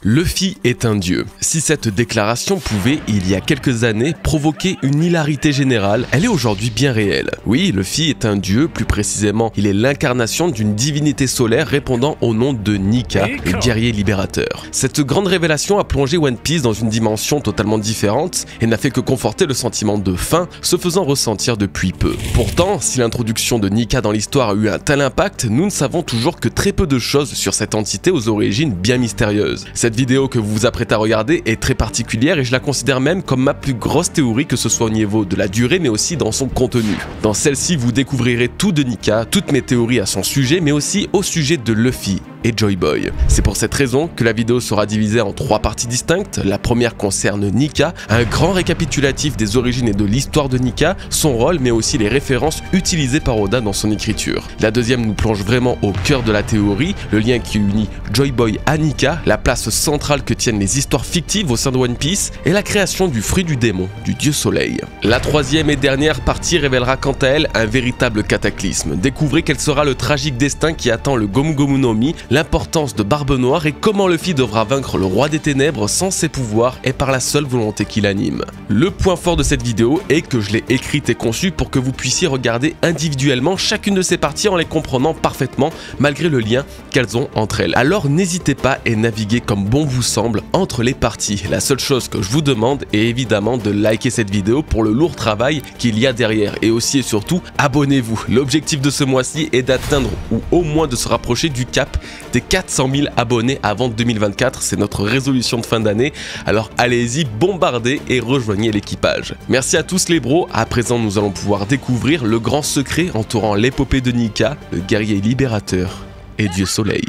Luffy est un dieu. Si cette déclaration pouvait, il y a quelques années, provoquer une hilarité générale, elle est aujourd'hui bien réelle. Oui, Luffy est un dieu, plus précisément, il est l'incarnation d'une divinité solaire répondant au nom de Nika, le guerrier libérateur. Cette grande révélation a plongé One Piece dans une dimension totalement différente et n'a fait que conforter le sentiment de faim, se faisant ressentir depuis peu. Pourtant, si l'introduction de Nika dans l'histoire a eu un tel impact, nous ne savons toujours que très peu de choses sur cette entité aux origines bien mystérieuses. Cette vidéo que vous vous apprêtez à regarder est très particulière et je la considère même comme ma plus grosse théorie, que ce soit au niveau de la durée mais aussi dans son contenu. Dans celle-ci, vous découvrirez tout de Nika, toutes mes théories à son sujet mais aussi au sujet de Luffy et Joy Boy. C'est pour cette raison que la vidéo sera divisée en 3 parties distinctes. La première concerne Nika, un grand récapitulatif des origines et de l'histoire de Nika, son rôle mais aussi les références utilisées par Oda dans son écriture. La deuxième nous plonge vraiment au cœur de la théorie, le lien qui unit Joy Boy à Nika, la place centrale que tiennent les histoires fictives au sein de One Piece et la création du fruit du démon, du dieu soleil. La troisième et dernière partie révélera quant à elle un véritable cataclysme. Découvrez quel sera le tragique destin qui attend le Gomu Gomu no Mi, l'importance de Barbe Noire et comment Luffy devra vaincre le roi des ténèbres sans ses pouvoirs et par la seule volonté qui l'anime. Le point fort de cette vidéo est que je l'ai écrite et conçue pour que vous puissiez regarder individuellement chacune de ces parties en les comprenant parfaitement malgré le lien qu'elles ont entre elles. Alors n'hésitez pas et naviguez comme bon vous semble entre les parties. La seule chose que je vous demande est évidemment de liker cette vidéo pour le lourd travail qu'il y a derrière et aussi et surtout abonnez-vous. L'objectif de ce mois-ci est d'atteindre ou au moins de se rapprocher du cap des 400 000 abonnés avant 2024, c'est notre résolution de fin d'année, alors allez-y, bombardez et rejoignez l'équipage. Merci à tous les bros, à présent nous allons pouvoir découvrir le grand secret entourant l'épopée de Nika, le guerrier libérateur et dieu soleil.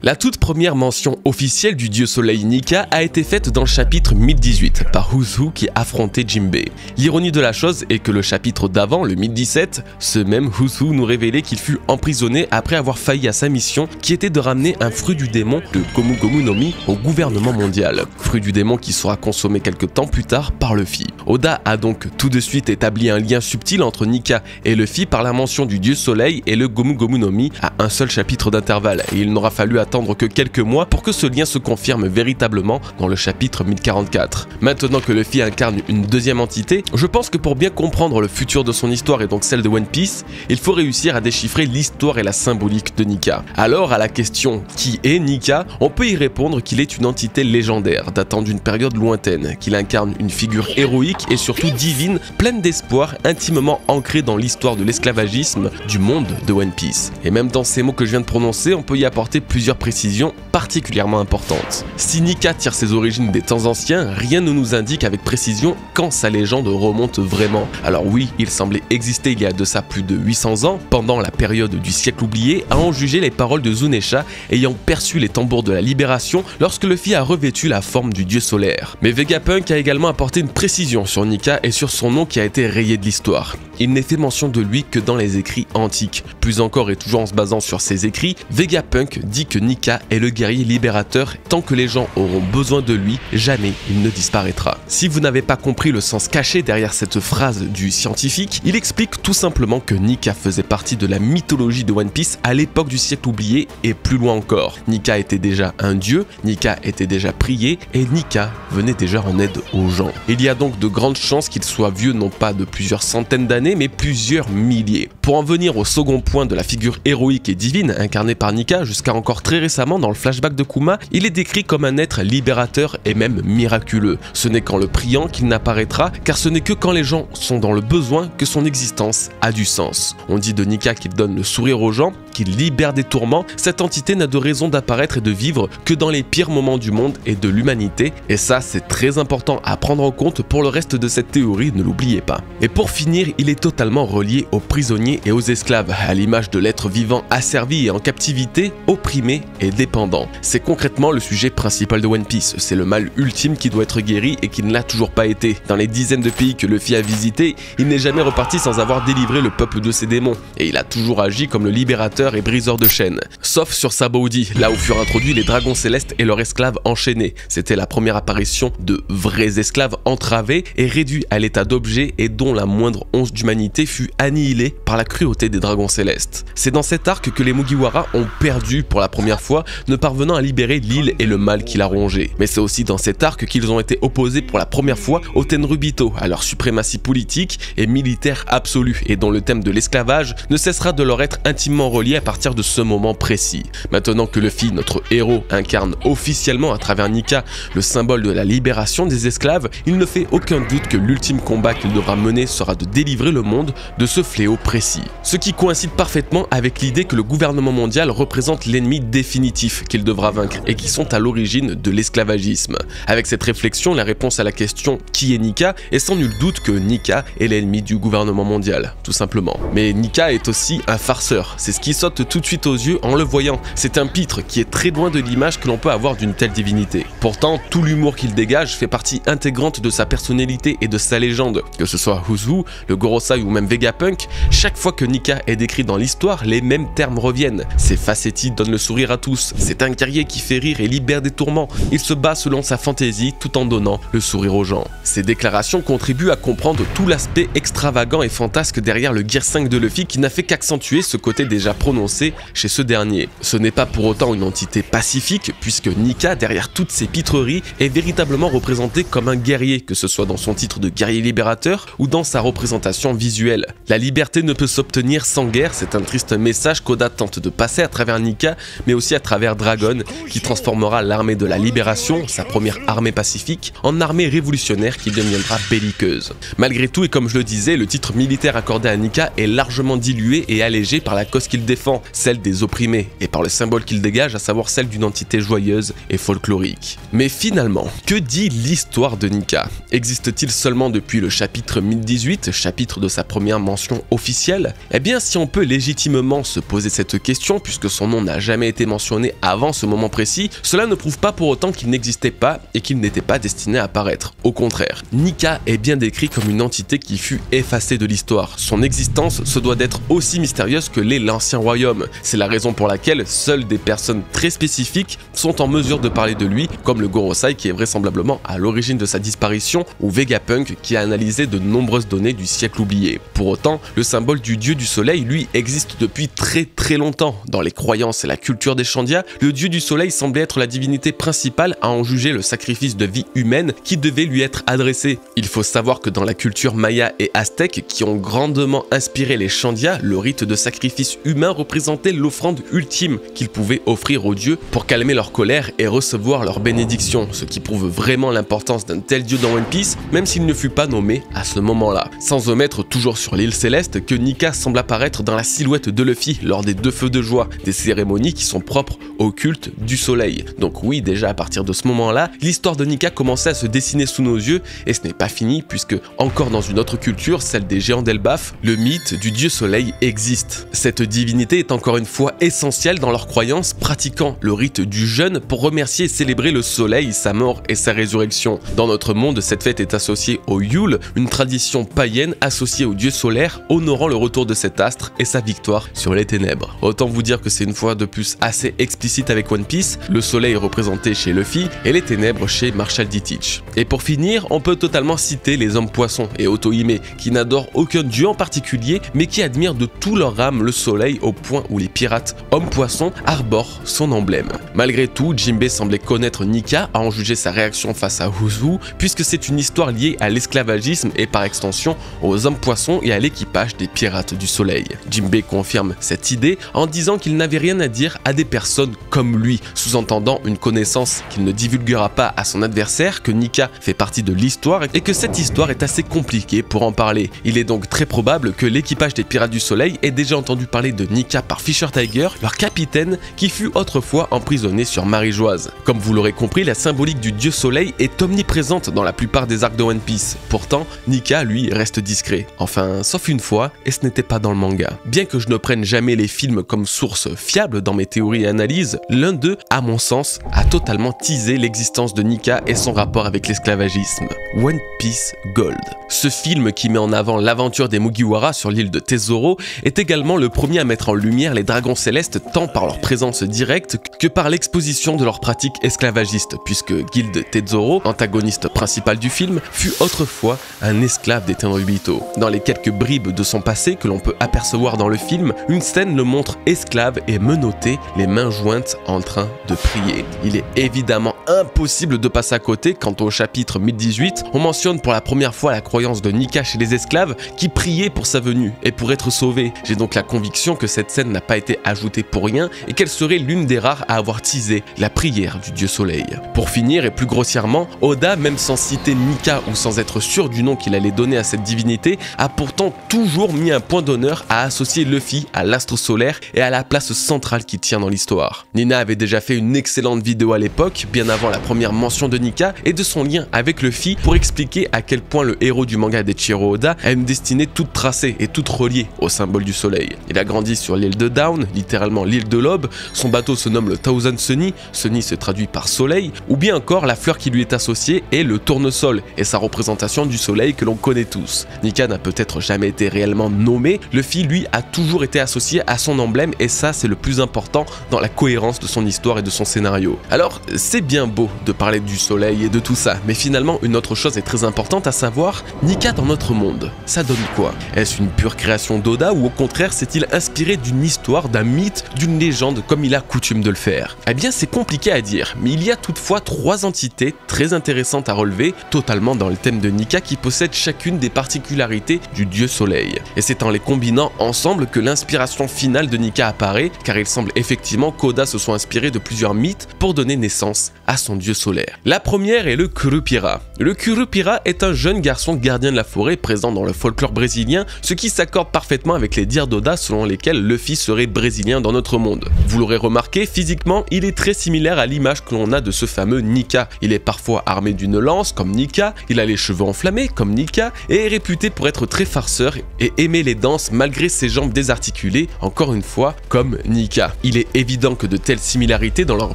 La toute première mention officielle du dieu soleil Nika a été faite dans le chapitre 1018 par Uzu qui affrontait Jinbei. L'ironie de la chose est que le chapitre d'avant, le 1017, ce même Uzu nous révélait qu'il fut emprisonné après avoir failli à sa mission qui était de ramener un fruit du démon, le Gomu Gomu no Mi, au gouvernement mondial. Fruit du démon qui sera consommé quelques temps plus tard par Luffy. Oda a donc tout de suite établi un lien subtil entre Nika et Luffy par la mention du dieu soleil et le Gomu Gomu no Mi à un seul chapitre d'intervalle et il n'aura fallu attendre que quelques mois pour que ce lien se confirme véritablement dans le chapitre 1044. Maintenant que Luffy incarne une deuxième entité, je pense que pour bien comprendre le futur de son histoire et donc celle de One Piece, il faut réussir à déchiffrer l'histoire et la symbolique de Nika. Alors à la question qui est Nika, on peut y répondre qu'il est une entité légendaire datant d'une période lointaine, qu'il incarne une figure héroïque et surtout divine, pleine d'espoir, intimement ancrée dans l'histoire de l'esclavagisme du monde de One Piece. Et même dans ces mots que je viens de prononcer, on peut y apporter plusieurs précisions particulièrement importantes. Si Nika tire ses origines des temps anciens, rien ne nous indique avec précision quand sa légende remonte vraiment. Alors oui, il semblait exister il y a de ça plus de 800 ans, pendant la période du siècle oublié, à en juger les paroles de Zunesha ayant perçu les tambours de la libération lorsque Luffy a revêtu la forme du dieu solaire. Mais Vegapunk a également apporté une précision sur Nika et sur son nom qui a été rayé de l'histoire. Il n'est fait mention de lui que dans les écrits antiques. Plus encore et toujours en se basant sur ses écrits, Vegapunk dit que Nika est le guerrier libérateur. Tant que les gens auront besoin de lui, jamais il ne disparaîtra. Si vous n'avez pas compris le sens caché derrière cette phrase du scientifique, il explique tout simplement que Nika faisait partie de la mythologie de One Piece à l'époque du siècle oublié et plus loin encore. Nika était déjà un dieu, Nika était déjà prié et Nika venait déjà en aide aux gens. Il y a donc de grandes chances qu'il soit vieux non pas de plusieurs centaines d'années mais plusieurs milliers. Pour en venir au second point de la figure héroïque et divine incarnée par Nika, jusqu'à encore très récemment dans le flashback de Kuma, il est décrit comme un être libérateur et même miraculeux. Ce n'est qu'en le priant qu'il n'apparaîtra, car ce n'est que quand les gens sont dans le besoin que son existence a du sens. On dit de Nika qu'il donne le sourire aux gens, qu'il libère des tourments. Cette entité n'a de raison d'apparaître et de vivre que dans les pires moments du monde et de l'humanité, et ça c'est très important à prendre en compte pour le reste de cette théorie, ne l'oubliez pas. Et pour finir, il est totalement relié aux prisonniers et aux esclaves, à l'image de l'être vivant asservi et en captivité, opprimé et dépendant. C'est concrètement le sujet principal de One Piece, c'est le mal ultime qui doit être guéri et qui ne l'a toujours pas été. Dans les dizaines de pays que Luffy a visités, il n'est jamais reparti sans avoir délivré le peuple de ses démons, et il a toujours agi comme le libérateur chasseur et briseur de chaînes. Sauf sur Sabaody, là où furent introduits les dragons célestes et leurs esclaves enchaînés. C'était la première apparition de vrais esclaves entravés et réduits à l'état d'objets et dont la moindre once d'humanité fut annihilée par la cruauté des dragons célestes. C'est dans cet arc que les Mugiwara ont perdu pour la première fois, ne parvenant à libérer l'île et le mal qui l'a rongé. Mais c'est aussi dans cet arc qu'ils ont été opposés pour la première fois aux Tenryubito, à leur suprématie politique et militaire absolue, et dont le thème de l'esclavage ne cessera de leur être intimement relié à partir de ce moment précis. Maintenant que Luffy, notre héros, incarne officiellement à travers Nika le symbole de la libération des esclaves, il ne fait aucun doute que l'ultime combat qu'il devra mener sera de délivrer le monde de ce fléau précis. Ce qui coïncide parfaitement avec l'idée que le gouvernement mondial représente l'ennemi définitif qu'il devra vaincre et qui sont à l'origine de l'esclavagisme. Avec cette réflexion, la réponse à la question « Qui est Nika ?», est sans nul doute que Nika est l'ennemi du gouvernement mondial, tout simplement. Mais Nika est aussi un farceur, c'est ce qui saute tout de suite aux yeux en le voyant. C'est un pitre qui est très loin de l'image que l'on peut avoir d'une telle divinité. Pourtant, tout l'humour qu'il dégage fait partie intégrante de sa personnalité et de sa légende. Que ce soit Uzu, le Gorosei ou même Vegapunk, chaque fois que Nika est décrit dans l'histoire, les mêmes termes reviennent. Ses facéties donnent le sourire à tous, c'est un guerrier qui fait rire et libère des tourments. Il se bat selon sa fantaisie tout en donnant le sourire aux gens. Ces déclarations contribuent à comprendre tout l'aspect extravagant et fantasque derrière le Gear 5 de Luffy qui n'a fait qu'accentuer ce côté déjà prononcé chez ce dernier. Ce n'est pas pour autant une entité pacifique puisque Nika, derrière toutes ses pitreries, est véritablement représenté comme un guerrier, que ce soit dans son titre de guerrier libérateur ou dans sa représentation visuelle. La liberté ne peut s'obtenir sans guerre, c'est un triste message qu'Oda tente de passer à travers Nika, mais aussi à travers Dragon, qui transformera l'armée de la libération, sa première armée pacifique, en armée révolutionnaire qui deviendra belliqueuse. Malgré tout, et comme je le disais, le titre militaire accordé à Nika est largement dilué et allégé par la cause qu'il défend, celle des opprimés, et par le symbole qu'il dégage, à savoir celle d'une entité joyeuse et folklorique. Mais finalement, que dit l'histoire de Nika? Existe-t-il seulement depuis le chapitre 1018, chapitre de sa première mention officielle? Eh bien, si on peut légitimement se poser cette question, puisque son nom n'a jamais été mentionné avant ce moment précis, cela ne prouve pas pour autant qu'il n'existait pas et qu'il n'était pas destiné à apparaître. Au contraire, Nika est bien décrit comme une entité qui fut effacée de l'histoire. Son existence se doit d'être aussi mystérieuse que l'est l'Ancien Royaume. C'est la raison pour laquelle seules des personnes très spécifiques sont en mesure de parler de lui, comme le Gorosei qui est vraisemblablement à l'origine de sa disparition, ou Vegapunk qui a analysé de nombreuses données du siècle oublié. Pour autant, le symbole du dieu du soleil, lui, existe depuis très longtemps. Dans les croyances et la culture des Chandia, le dieu du soleil semblait être la divinité principale à en juger le sacrifice de vie humaine qui devait lui être adressé. Il faut savoir que dans la culture maya et aztèque, qui ont grandement inspiré les Chandia, le rite de sacrifice humain représentait l'offrande ultime qu'ils pouvaient offrir aux dieux pour calmer leur colère et recevoir leur bénédiction, ce qui prouve vraiment l'importance d'un tel dieu dans One Piece, même s'il ne fut pas nommé à ce moment-là. Sans omettre, toujours sur l'île céleste, que Nika semble apparaître dans la silhouette de Luffy lors des deux feux de joie, des cérémonies qui sont propres au culte du soleil. Donc oui, déjà à partir de ce moment-là, l'histoire de Nika commençait à se dessiner sous nos yeux, et ce n'est pas fini puisque, encore dans une autre culture, celle des géants d'Elbaf, le mythe du dieu soleil existe. Cette divinité est encore une fois essentielle dans leurs croyances, pratiquant le rite du jeûne pour remercier et célébrer le soleil, sa mort et sa résurrection. Dans notre monde, cette fête est associée au Yule, une tradition païenne associée au dieu solaire, honorant le retour de cet astre et sa victoire sur les ténèbres. Autant vous dire que c'est une fois de plus assez explicite avec One Piece, le soleil est représenté chez Luffy et les ténèbres chez Marshall D. Teach. Et pour finir, on peut totalement citer les hommes poissons et Otohime, qui n'adorent aucun dieu en particulier, mais qui admirent de tout leur âme le soleil au point où les pirates hommes poissons arborent son emblème. Malgré tout, Jinbei semblait connaître Nika, à en juger sa réaction face à Uzu, puisque c'est une histoire liée à l'esclavagisme et par extension aux hommes poissons et à l'équipage des pirates du soleil. Jinbei confirme cette idée en disant qu'il n'avait rien à dire à des personnes comme lui, sous-entendant une connaissance qu'il ne divulguera pas à son adversaire, que Nika fait partie de l'histoire et que cette histoire est assez compliquée pour en parler. Il est donc très probable que l'équipage des pirates du soleil ait déjà entendu parler de Nika par Fisher Tiger, leur capitaine qui fut autrefois emprisonné sur Marie-Joise. Comme vous l'aurez compris, la symbolique du dieu soleil est omniprésente dans la plupart des arcs de One Piece. Pourtant, Nika, lui, reste discret. Enfin, sauf une fois, et ce n'était pas dans le manga. Bien que je ne prenne jamais les films comme source fiable dans mes théories et analyses, l'un d'eux, à mon sens, a totalement teasé l'existence de Nika et son rapport avec l'esclavagisme. One Piece Gold. Ce film qui met en avant l'aventure des Mugiwara sur l'île de Tesoro est également le premier à mettre en en lumière les dragons célestes tant par leur présence directe que par l'exposition de leurs pratiques esclavagistes, puisque Guild Tezoro, antagoniste principal du film, fut autrefois un esclave des Tenryubito. Dans les quelques bribes de son passé que l'on peut apercevoir dans le film, une scène le montre esclave et menotté, les mains jointes en train de prier. Il est évidemment impossible de passer à côté quand au chapitre 1018, on mentionne pour la première fois la croyance de Nika chez les esclaves qui priaient pour sa venue et pour être sauvés. J'ai donc la conviction que cette scène n'a pas été ajoutée pour rien et qu'elle serait l'une des rares à avoir teasé la prière du dieu soleil. Pour finir et plus grossièrement, Oda, même sans citer Nika ou sans être sûr du nom qu'il allait donner à cette divinité, a pourtant toujours mis un point d'honneur à associer Luffy à l'astre solaire et à la place centrale qu'il tient dans l'histoire. Nina avait déjà fait une excellente vidéo à l'époque, bien avant la première mention de Nika et de son lien avec Luffy, pour expliquer à quel point le héros du manga d'Eiichiro Oda a une destinée toute tracée et toute reliée au symbole du soleil. Il a grandi sur l'île de Down, littéralement l'île de l'aube, son bateau se nomme le Thousand Sunny, Sunny se traduit par soleil, ou bien encore la fleur qui lui est associée est le tournesol et sa représentation du soleil que l'on connaît tous. Nika n'a peut-être jamais été réellement nommé, Luffy lui a toujours été associé à son emblème et ça c'est le plus important dans la cohérence de son histoire et de son scénario. Alors c'est bien beau de parler du soleil et de tout ça, mais finalement une autre chose est très importante à savoir, Nika dans notre monde, ça donne quoi? Est-ce une pure création d'Oda ou au contraire s'est-il inspiré d'une histoire, d'un mythe, d'une légende comme il a coutume de le faire? Eh bien c'est compliqué à dire, mais il y a toutefois trois entités très intéressantes à relever, totalement dans le thème de Nika qui possèdent chacune des particularités du dieu soleil. Et c'est en les combinant ensemble que l'inspiration finale de Nika apparaît, car il semble effectivement qu'Oda se soit inspiré de plusieurs mythes pour donner naissance à son dieu solaire. La première est le Curupira. Le Curupira est un jeune garçon gardien de la forêt présent dans le folklore brésilien, ce qui s'accorde parfaitement avec les dires d'Oda selon lesquels Luffy serait brésilien dans notre monde. Vous l'aurez remarqué, physiquement, il est très similaire à l'image que l'on a de ce fameux Nika. Il est parfois armé d'une lance comme Nika, il a les cheveux enflammés comme Nika et est réputé pour être très farceur et aimer les danses malgré ses jambes désarticulées, encore une fois comme Nika. Il est évident que de telles similarités dans leurs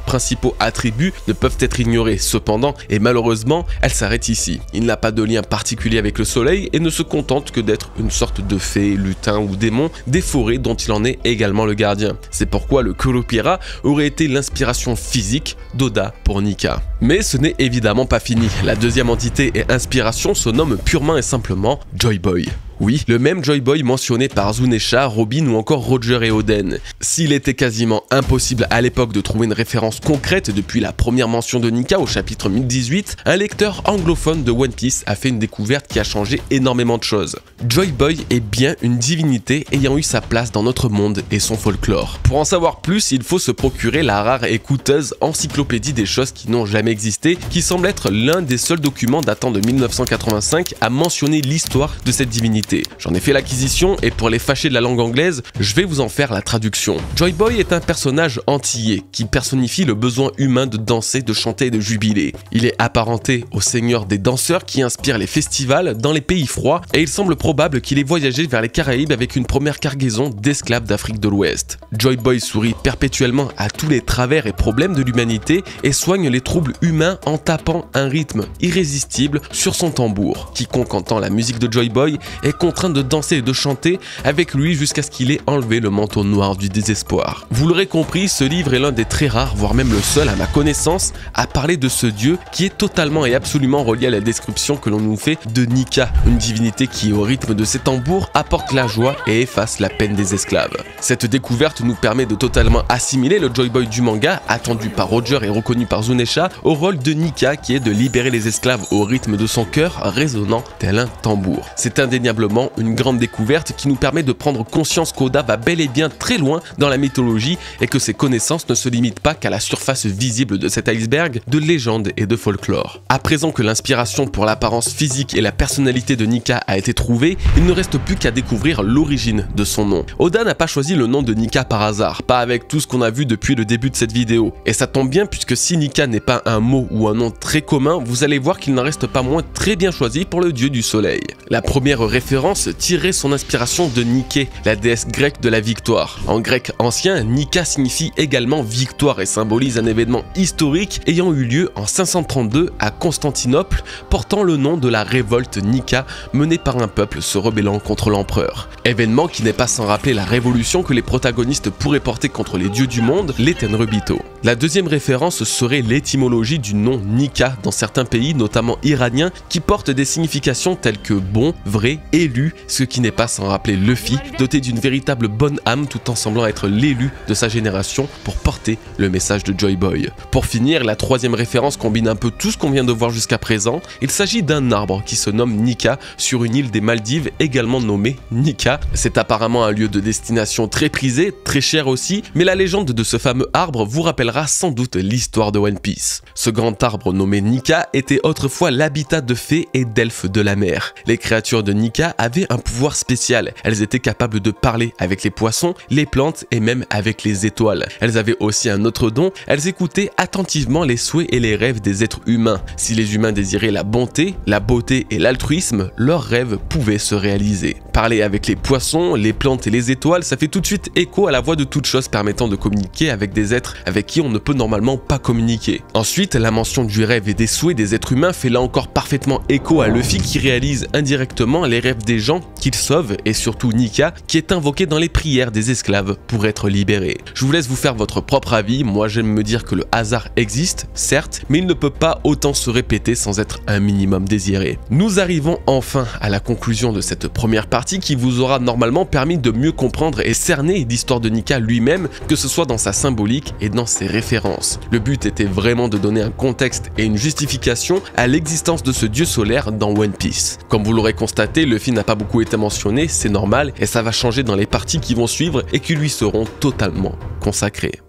principaux attributs ne peuvent être ignorées, cependant, et malheureusement, elles s'arrêtent ici. Il n'a pas de lien particulier avec le soleil et ne se contente que d'être une sorte de fée, lutin ou démon des forêts dont il en est également le gardien. C'est pourquoi le Curupira aurait été l'inspiration physique d'Oda pour Nika. Mais ce n'est évidemment pas fini. La deuxième entité et inspiration se nomme purement et simplement Joy Boy. Oui, le même Joy Boy mentionné par Zunesha, Robin ou encore Roger et Oden. S'il était quasiment impossible à l'époque de trouver une référence concrète depuis la première mention de Nika au chapitre 1018, un lecteur anglophone de One Piece a fait une découverte qui a changé énormément de choses. Joy Boy est bien une divinité ayant eu sa place dans notre monde et son folklore. Pour en savoir plus, il faut se procurer la rare et coûteuse encyclopédie des choses qui n'ont jamais existé, qui semble être l'un des seuls documents datant de 1985 à mentionner l'histoire de cette divinité. J'en ai fait l'acquisition et pour les fâchés de la langue anglaise, je vais vous en faire la traduction. Joy Boy est un personnage antillais qui personnifie le besoin humain de danser, de chanter et de jubiler. Il est apparenté au seigneur des danseurs qui inspire les festivals dans les pays froids et il semble probable qu'il ait voyagé vers les Caraïbes avec une première cargaison d'esclaves d'Afrique de l'Ouest. Joy Boy sourit perpétuellement à tous les travers et problèmes de l'humanité et soigne les troubles humains en tapant un rythme irrésistible sur son tambour. Quiconque entend la musique de Joy Boy est contraint de danser et de chanter avec lui jusqu'à ce qu'il ait enlevé le manteau noir du désespoir. Vous l'aurez compris, ce livre est l'un des très rares, voire même le seul à ma connaissance, à parler de ce dieu qui est totalement et absolument relié à la description que l'on nous fait de Nika, une divinité qui au rythme de ses tambours apporte la joie et efface la peine des esclaves. Cette découverte nous permet de totalement assimiler le Joy Boy du manga, attendu par Roger et reconnu par Zunesha, au rôle de Nika qui est de libérer les esclaves au rythme de son cœur résonnant tel un tambour. C'est indéniablement une grande découverte qui nous permet de prendre conscience qu'Oda va bel et bien très loin dans la mythologie et que ses connaissances ne se limitent pas qu'à la surface visible de cet iceberg de légendes et de folklore. À présent que l'inspiration pour l'apparence physique et la personnalité de Nika a été trouvée, il ne reste plus qu'à découvrir l'origine de son nom. Oda n'a pas choisi le nom de Nika par hasard, pas avec tout ce qu'on a vu depuis le début de cette vidéo. Et ça tombe bien puisque si Nika n'est pas un mot ou un nom très commun, vous allez voir qu'il n'en reste pas moins très bien choisi pour le dieu du soleil. La première référence référence tirait son inspiration de Nike, la déesse grecque de la victoire. En grec ancien, Nika signifie également victoire et symbolise un événement historique ayant eu lieu en 532 à Constantinople, portant le nom de la révolte Nika menée par un peuple se rebellant contre l'empereur. Événement qui n'est pas sans rappeler la révolution que les protagonistes pourraient porter contre les dieux du monde, les Tenryubito. La deuxième référence serait l'étymologie du nom Nika dans certains pays, notamment iraniens, qui portent des significations telles que bon, vrai, élu, ce qui n'est pas sans rappeler Luffy, doté d'une véritable bonne âme tout en semblant être l'élu de sa génération pour porter le message de Joy Boy. Pour finir, la troisième référence combine un peu tout ce qu'on vient de voir jusqu'à présent. Il s'agit d'un arbre qui se nomme Nika sur une île des Maldives également nommée Nika. C'est apparemment un lieu de destination très prisé, très cher aussi, mais la légende de ce fameux arbre vous rappellera sans doute l'histoire de One Piece. Ce grand arbre nommé Nika était autrefois l'habitat de fées et d'elfes de la mer. Les créatures de Nika avaient un pouvoir spécial. Elles étaient capables de parler avec les poissons, les plantes et même avec les étoiles. Elles avaient aussi un autre don, elles écoutaient attentivement les souhaits et les rêves des êtres humains. Si les humains désiraient la bonté, la beauté et l'altruisme, leurs rêves pouvaient se réaliser. Parler avec les poissons, les plantes et les étoiles, ça fait tout de suite écho à la voix de toute chose permettant de communiquer avec des êtres avec qui on ne peut normalement pas communiquer. Ensuite, la mention du rêve et des souhaits des êtres humains fait là encore parfaitement écho à Luffy qui réalise indirectement les rêves des gens qu'il sauve et surtout Nika qui est invoqué dans les prières des esclaves pour être libéré. Je vous laisse vous faire votre propre avis, moi j'aime me dire que le hasard existe, certes, mais il ne peut pas autant se répéter sans être un minimum désiré. Nous arrivons enfin à la conclusion de cette première partie qui vous aura normalement permis de mieux comprendre et cerner l'histoire de Nika lui-même, que ce soit dans sa symbolique et dans ses références. Le but était vraiment de donner un contexte et une justification à l'existence de ce dieu solaire dans One Piece. Comme vous l'aurez constaté, Luffy n'a pas beaucoup été mentionné, c'est normal, et ça va changer dans les parties qui vont suivre et qui lui seront totalement consacrées.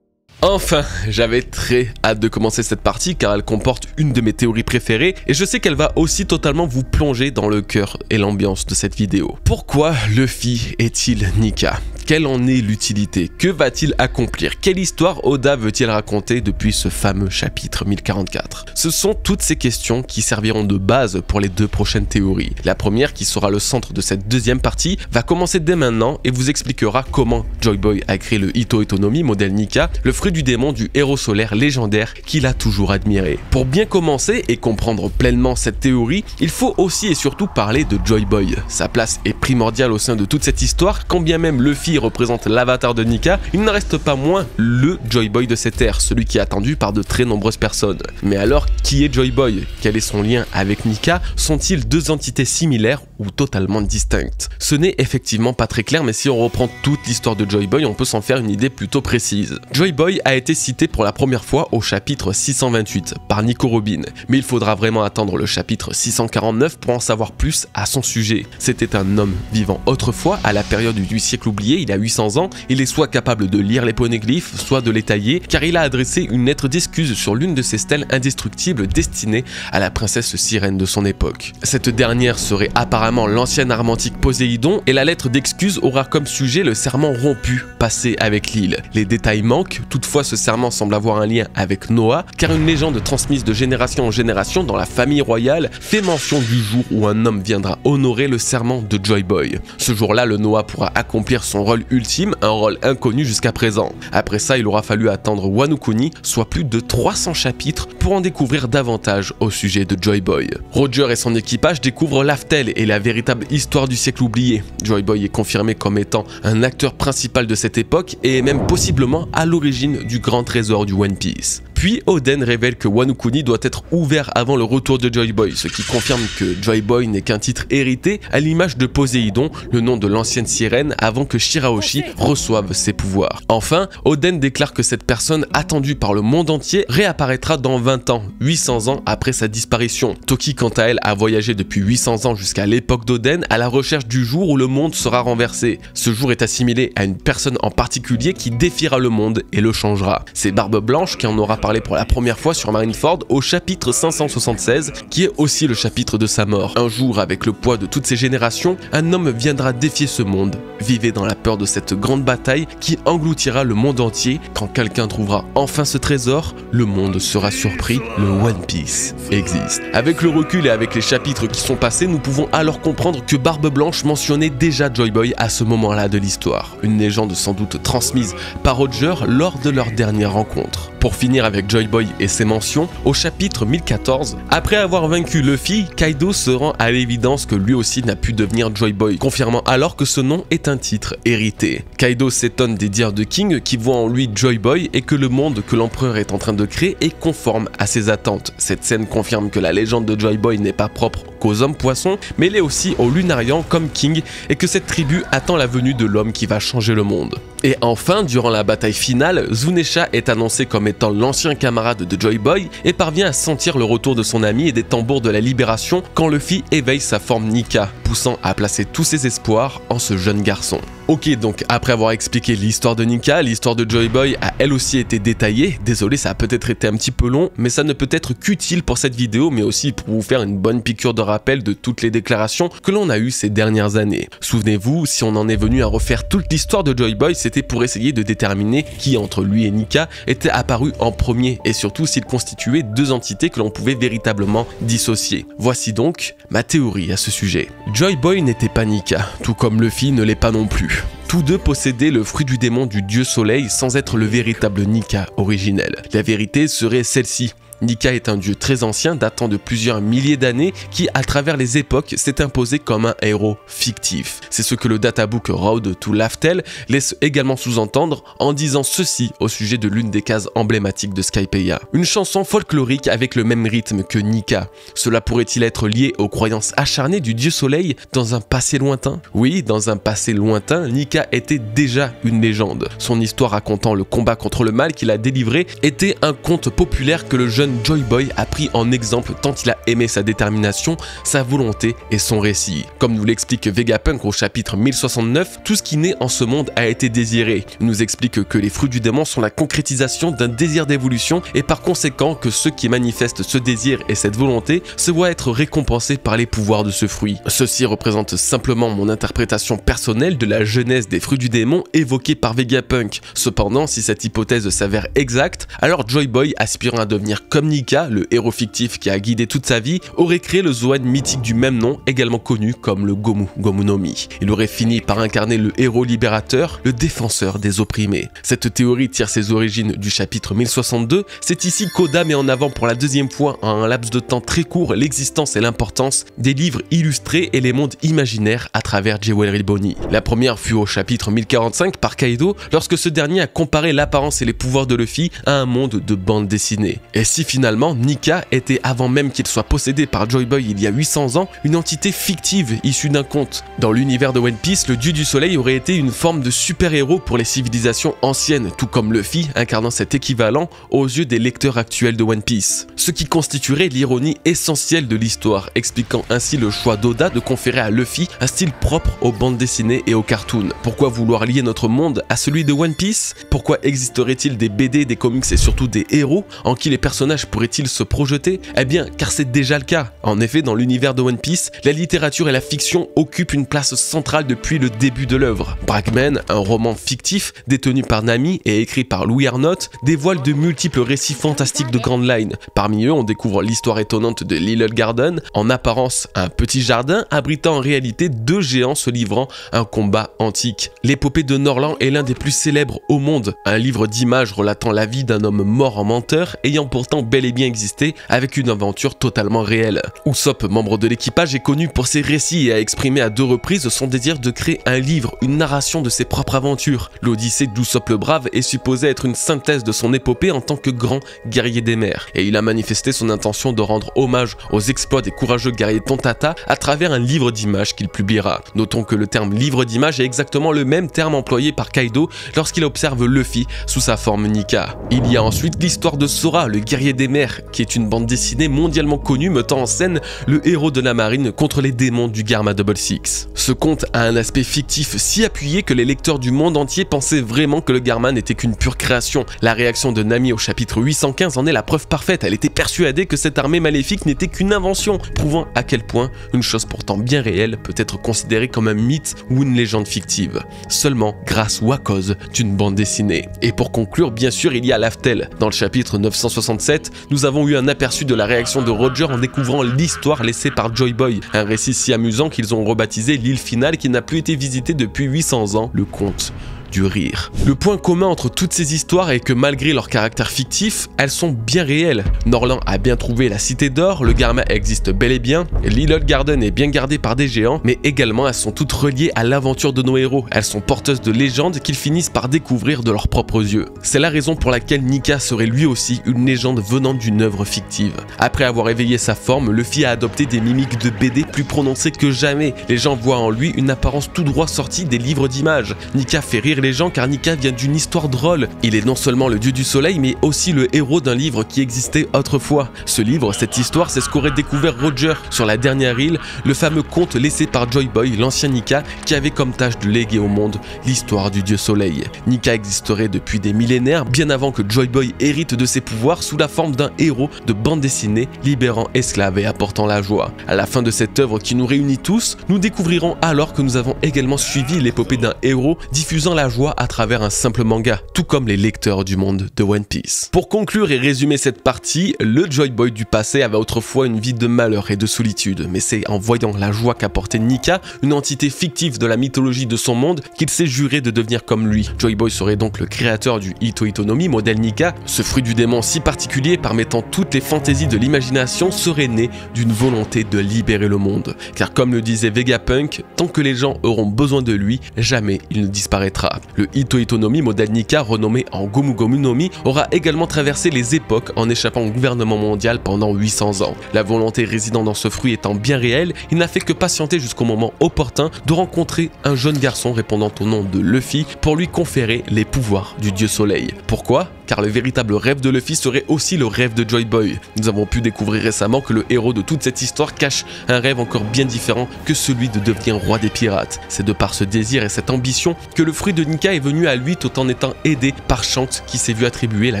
Enfin, j'avais très hâte de commencer cette partie car elle comporte une de mes théories préférées et je sais qu'elle va aussi totalement vous plonger dans le cœur et l'ambiance de cette vidéo. Pourquoi Luffy est-il Nika ? Quelle en est l'utilité? Que va-t-il accomplir? Quelle histoire Oda veut-il raconter depuis ce fameux chapitre 1044? Ce sont toutes ces questions qui serviront de base pour les deux prochaines théories. La première, qui sera le centre de cette deuxième partie, va commencer dès maintenant et vous expliquera comment Joy Boy a créé le Ito Itonomi modèle Nika, le fruit du démon du héros solaire légendaire qu'il a toujours admiré. Pour bien commencer et comprendre pleinement cette théorie, il faut aussi et surtout parler de Joy Boy. Sa place est primordiale au sein de toute cette histoire, quand bien même Luffy représente l'avatar de Nika, il n'en reste pas moins le Joy Boy de cette ère, celui qui est attendu par de très nombreuses personnes. Mais alors, qui est Joy Boy? Quel est son lien avec Nika? Sont-ils deux entités similaires ou totalement distinctes? Ce n'est effectivement pas très clair, mais si on reprend toute l'histoire de Joy Boy, on peut s'en faire une idée plutôt précise. Joy Boy a été cité pour la première fois au chapitre 628 par Nico Robin, mais il faudra vraiment attendre le chapitre 649 pour en savoir plus à son sujet. C'était un homme vivant autrefois, à la période du siècle oublié, il a 800 ans, il est soit capable de lire les poneglyphes, soit de les tailler, car il a adressé une lettre d'excuse sur l'une de ses stèles indestructibles destinée à la princesse sirène de son époque. Cette dernière serait apparemment l'ancienne arme antique Poséidon, et la lettre d'excuse aura comme sujet le serment rompu passé avec l'île. Les détails manquent, toutefois ce serment semble avoir un lien avec Noah, car une légende transmise de génération en génération dans la famille royale fait mention du jour où un homme viendra honorer le serment de Joy Boy. Ce jour-là, le Noah pourra accomplir son rôle ultime, un rôle inconnu jusqu'à présent. Après ça, il aura fallu attendre Wano Kuni, soit plus de 300 chapitres, pour en découvrir davantage au sujet de Joy Boy. Roger et son équipage découvrent Laftel et la véritable histoire du siècle oublié. Joy Boy est confirmé comme étant un acteur principal de cette époque et est même possiblement à l'origine du grand trésor du One Piece. Puis Oden révèle que Wano Kuni doit être ouvert avant le retour de Joy Boy, ce qui confirme que Joy Boy n'est qu'un titre hérité à l'image de Poséidon, le nom de l'ancienne sirène, avant que Shirahoshi reçoive ses pouvoirs. Enfin, Oden déclare que cette personne attendue par le monde entier réapparaîtra dans 20 ans, 800 ans après sa disparition. Toki quant à elle a voyagé depuis 800 ans jusqu'à l'époque d'Oden à la recherche du jour où le monde sera renversé. Ce jour est assimilé à une personne en particulier qui défiera le monde et le changera. C'est Barbe Blanche qui en aura apparaît pour la première fois sur Marineford au chapitre 576, qui est aussi le chapitre de sa mort. Un jour, avec le poids de toutes ces générations, un homme viendra défier ce monde. Vivez dans la peur de cette grande bataille qui engloutira le monde entier. Quand quelqu'un trouvera enfin ce trésor, le monde sera surpris, le One Piece existe. Avec le recul et avec les chapitres qui sont passés, nous pouvons alors comprendre que Barbe Blanche mentionnait déjà Joy Boy à ce moment-là de l'histoire. Une légende sans doute transmise par Roger lors de leur dernière rencontre. Pour finir avec Joy Boy et ses mentions, au chapitre 1014, après avoir vaincu Luffy, Kaido se rend à l'évidence que lui aussi n'a pu devenir Joy Boy, confirmant alors que ce nom est un titre hérité. Kaido s'étonne des dires de King qui voit en lui Joy Boy et que le monde que l'empereur est en train de créer est conforme à ses attentes. Cette scène confirme que la légende de Joy Boy n'est pas propre qu'aux hommes poissons, mais elle est aussi aux Lunarians comme King et que cette tribu attend la venue de l'homme qui va changer le monde. Et enfin, durant la bataille finale, Zunisha est annoncé comme étant l'ancien camarade de Joy Boy et parvient à sentir le retour de son ami et des tambours de la libération quand Luffy éveille sa forme Nika, poussant à placer tous ses espoirs en ce jeune garçon. Ok, donc après avoir expliqué l'histoire de Nika, l'histoire de Joy Boy a elle aussi été détaillée. Désolé, ça a peut-être été un petit peu long, mais ça ne peut être qu'utile pour cette vidéo, mais aussi pour vous faire une bonne piqûre de rappel de toutes les déclarations que l'on a eues ces dernières années. Souvenez-vous, si on en est venu à refaire toute l'histoire de Joy Boy, c'était pour essayer de déterminer qui entre lui et Nika était apparu en premier, et surtout s'il constituait deux entités que l'on pouvait véritablement dissocier. Voici donc ma théorie à ce sujet. Joy Boy n'était pas Nika, tout comme Luffy ne l'est pas non plus. Tous deux possédaient le fruit du démon du dieu soleil sans être le véritable Nika originel. La vérité serait celle-ci. Nika est un dieu très ancien datant de plusieurs milliers d'années qui, à travers les époques, s'est imposé comme un héros fictif. C'est ce que le databook Road to Laftel laisse également sous-entendre en disant ceci au sujet de l'une des cases emblématiques de Skypiea. Une chanson folklorique avec le même rythme que Nika. Cela pourrait-il être lié aux croyances acharnées du dieu soleil dans un passé lointain? Oui, dans un passé lointain, Nika était déjà une légende. Son histoire racontant le combat contre le mal qu'il a délivré était un conte populaire que le jeune Joy Boy a pris en exemple tant il a aimé sa détermination, sa volonté et son récit. Comme nous l'explique Vegapunk au chapitre 1069, tout ce qui naît en ce monde a été désiré. Il nous explique que les fruits du démon sont la concrétisation d'un désir d'évolution et par conséquent que ceux qui manifestent ce désir et cette volonté se voient être récompensés par les pouvoirs de ce fruit. Ceci représente simplement mon interprétation personnelle de la genèse des fruits du démon évoquée par Vegapunk. Cependant, si cette hypothèse s'avère exacte, alors Joy Boy, aspirant à devenir comme Nika, le héros fictif qui a guidé toute sa vie, aurait créé le Zoan mythique du même nom, également connu comme le Gomu no Mi. Il aurait fini par incarner le héros libérateur, le défenseur des opprimés. Cette théorie tire ses origines du chapitre 1062. C'est ici qu'Oda met en avant pour la deuxième fois en un laps de temps très court l'existence et l'importance des livres illustrés et les mondes imaginaires à travers Jewelry Bonnie. La première fut au chapitre 1045 par Kaido lorsque ce dernier a comparé l'apparence et les pouvoirs de Luffy à un monde de bande dessinée. Et si finalement Nika était, avant même qu'il soit possédé par Joy Boy il y a 800 ans, une entité fictive issue d'un conte. Dans l'univers de One Piece, le dieu du soleil aurait été une forme de super-héros pour les civilisations anciennes, tout comme Luffy incarnant cet équivalent aux yeux des lecteurs actuels de One Piece. Ce qui constituerait l'ironie essentielle de l'histoire, expliquant ainsi le choix d'Oda de conférer à Luffy un style propre aux bandes dessinées et aux cartoons. Pourquoi vouloir lier notre monde à celui de One Piece? Pourquoi existerait-il des BD, des comics et surtout des héros en qui les personnages pourraient-ils se projeter? Eh bien, car c'est déjà le cas. En effet, dans l'univers de One Piece, la littérature et la fiction occupent une place centrale depuis le début de l'œuvre. Bragman, un roman fictif détenu par Nami et écrit par Louis Arnott, dévoile de multiples récits fantastiques de Grand Line. Parmi eux, on découvre l'histoire étonnante de Little Garden, en apparence un petit jardin abritant en réalité deux géants se livrant un combat antique. L'épopée de Norland est l'un des plus célèbres au monde, un livre d'images relatant la vie d'un homme mort en menteur ayant pourtant bel et bien existé avec une aventure totalement réelle. Usopp, membre de l'équipage, est connu pour ses récits et a exprimé à 2 reprises son désir de créer un livre, une narration de ses propres aventures. L'Odyssée d'Usopp le Brave est supposée être une synthèse de son épopée en tant que grand guerrier des mers, et il a manifesté son intention de rendre hommage aux exploits des courageux guerriers Tontata à travers un livre d'images qu'il publiera. Notons que le terme livre d'images est exactement le même terme employé par Kaido lorsqu'il observe Luffy sous sa forme Nika. Il y a ensuite l'histoire de Sora, le guerrier des Mers, qui est une bande dessinée mondialement connue mettant en scène le héros de la marine contre les démons du Garma Double Six. Ce conte a un aspect fictif si appuyé que les lecteurs du monde entier pensaient vraiment que le Garma n'était qu'une pure création. La réaction de Nami au chapitre 815 en est la preuve parfaite. Elle était persuadée que cette armée maléfique n'était qu'une invention, prouvant à quel point une chose pourtant bien réelle peut être considérée comme un mythe ou une légende fictive, seulement grâce ou à cause d'une bande dessinée. Et pour conclure, bien sûr, il y a Laftel. Dans le chapitre 967, nous avons eu un aperçu de la réaction de Roger en découvrant l'histoire laissée par Joy Boy, un récit si amusant qu'ils ont rebaptisé l'île finale qui n'a plus été visitée depuis 800 ans, le conte du rire. Le point commun entre toutes ces histoires est que malgré leur caractère fictif, elles sont bien réelles. Norland a bien trouvé la cité d'or, le Garma existe bel et bien, Little Garden est bien gardé par des géants, mais également elles sont toutes reliées à l'aventure de nos héros. Elles sont porteuses de légendes qu'ils finissent par découvrir de leurs propres yeux. C'est la raison pour laquelle Nika serait lui aussi une légende venant d'une œuvre fictive. Après avoir éveillé sa forme, Luffy a adopté des mimiques de BD plus prononcées que jamais. Les gens voient en lui une apparence tout droit sortie des livres d'images. Nika fait rire les gens car Nika vient d'une histoire drôle. Il est non seulement le dieu du soleil mais aussi le héros d'un livre qui existait autrefois. Ce livre, cette histoire, c'est ce qu'aurait découvert Roger sur la dernière île, le fameux conte laissé par Joy Boy, l'ancien Nika, qui avait comme tâche de léguer au monde l'histoire du dieu soleil. Nika existerait depuis des millénaires, bien avant que Joy Boy hérite de ses pouvoirs sous la forme d'un héros de bande dessinée libérant esclaves et apportant la joie. À la fin de cette œuvre qui nous réunit tous, nous découvrirons alors que nous avons également suivi l'épopée d'un héros diffusant la joie à travers un simple manga, tout comme les lecteurs du monde de One Piece. Pour conclure et résumer cette partie, le Joy Boy du passé avait autrefois une vie de malheur et de solitude, mais c'est en voyant la joie qu'apportait Nika, une entité fictive de la mythologie de son monde, qu'il s'est juré de devenir comme lui. Joy Boy serait donc le créateur du Ito Itonomi, modèle Nika. Ce fruit du démon si particulier permettant toutes les fantaisies de l'imagination serait né d'une volonté de libérer le monde. Car comme le disait Vegapunk, tant que les gens auront besoin de lui, jamais il ne disparaîtra. Le Ito Itonomi, modèle Nika, renommé en Gomu Gomu no Mi, aura également traversé les époques en échappant au gouvernement mondial pendant 800 ans. La volonté résidant dans ce fruit étant bien réelle, il n'a fait que patienter jusqu'au moment opportun de rencontrer un jeune garçon répondant au nom de Luffy pour lui conférer les pouvoirs du dieu soleil. Pourquoi ? Car le véritable rêve de Luffy serait aussi le rêve de Joy Boy. Nous avons pu découvrir récemment que le héros de toute cette histoire cache un rêve encore bien différent que celui de devenir roi des pirates. C'est de par ce désir et cette ambition que le fruit de Nika est venu à lui tout en étant aidé par Shanks qui s'est vu attribuer la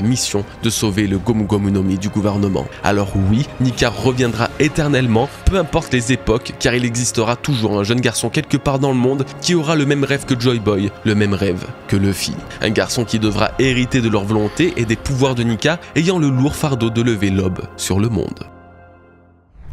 mission de sauver le Gomu Gomu no Mi du gouvernement. Alors oui, Nika reviendra éternellement, peu importe les époques, car il existera toujours un jeune garçon quelque part dans le monde qui aura le même rêve que Joy Boy, le même rêve que Luffy. Un garçon qui devra hériter de leur volonté et des pouvoirs de Nika, ayant le lourd fardeau de lever l'aube sur le monde.